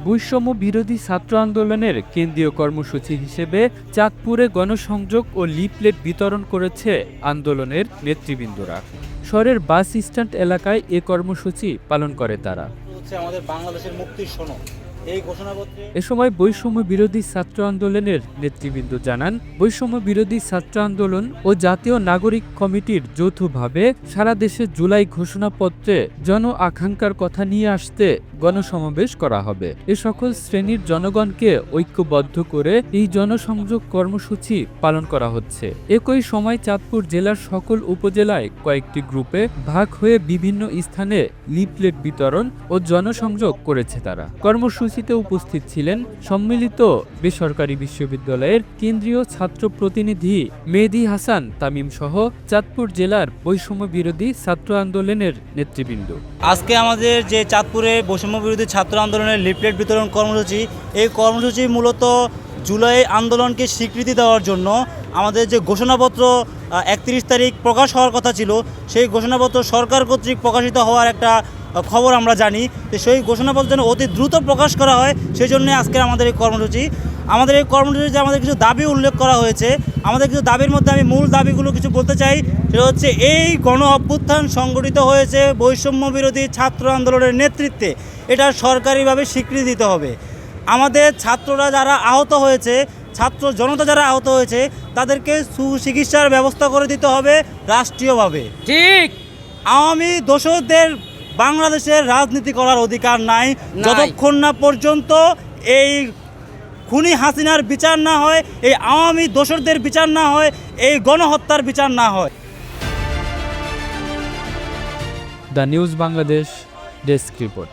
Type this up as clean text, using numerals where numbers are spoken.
বৈষম্য বিরোধী ছাত্র আন্দোলনের কেন্দ্রীয় কর্মসূচি হিসেবে চাঁদপুরে গণসংযোগ ও লিফলেট বিতরণ করেছে আন্দোলনের নেতৃবৃন্দরা। শহরের বাস স্ট্যান্ড এলাকায় এ কর্মসূচি পালন করে তারা। আমাদের বাংলাদেশের মুক্তির সনদ এই ঘোষণাপত্রে এ সময় বৈষম্য বিরোধী ছাত্র আন্দোলনের নেতৃবৃন্দ জানান, বৈষম্য বিরোধী ছাত্র আন্দোলন ও জাতীয় নাগরিক কমিটির যৌথভাবে সারা দেশে জুলাই ঘোষণাপত্রে জন আকাঙ্ক্ষার কথা নিয়ে আসতে গণসমাবেশ করা হবে। এ সকল শ্রেণীর জনগণকে ঐক্যবদ্ধ করে এই জনসংযোগ কর্মসূচি পালন করা হচ্ছে। একই সময় চাঁদপুর জেলার সকল উপজেলায় কয়েকটি গ্রুপে ভাগ হয়ে বিভিন্ন স্থানে লিফলেট বিতরণ ও জনসংযোগ করেছে তারা। কর্মসূচিতে উপস্থিত ছিলেন সম্মিলিত বেসরকারি বিশ্ববিদ্যালয়ের কেন্দ্রীয় ছাত্র প্রতিনিধি মেহেদী হাসান তামিম সহ চাঁদপুর জেলার বৈষম্য বিরোধী ছাত্র আন্দোলনের নেতৃবৃন্দ। আজকে আমাদের যে চাঁদপুরে বৈষম্য বিরোধী ছাত্র আন্দোলনের লিফলেট বিতরণ কর্মসূচি, এই কর্মসূচি মূলত জুলাই আন্দোলনকে স্বীকৃতি দেওয়ার জন্য আমাদের যে ঘোষণাপত্র 31 তারিখ প্রকাশ হওয়ার কথা ছিল, সেই ঘোষণাপত্র সরকার কর্তৃক প্রকাশিত হওয়ার একটা খবর আমরা জানি। যে সেই ঘোষণাপত্র যেন অতি দ্রুত প্রকাশ করা হয়, সেই জন্য আজকের আমাদের এই কর্মসূচি। আমাদের এই কর্মসূচিতে আমাদের কিছু দাবি উল্লেখ করা হয়েছে। আমাদের কিছু দাবির মধ্যে আমি মূল দাবিগুলো কিছু বলতে চাই। সেটা হচ্ছে, এই গণ অভ্যুত্থান সংগঠিত হয়েছে বৈষম্য বিরোধী ছাত্র আন্দোলনের নেতৃত্বে, এটা সরকারিভাবে স্বীকৃতি দিতে হবে। আমাদের ছাত্ররা যারা আহত হয়েছে, ছাত্র জনতা যারা আহত হয়েছে, তাদেরকে সুচিকিৎসার ব্যবস্থা করে দিতে হবে রাষ্ট্রীয়ভাবে। ঠিক, আওয়ামী দোসরদের বাংলাদেশের রাজনীতি করার অধিকার নাই যতক্ষণ না পর্যন্ত এই খুনি হাসিনার বিচার না হয়, এই আওয়ামী দোসরদের বিচার না হয়, এই গণহত্যার বিচার না হয়। The news Bangladesh desk report.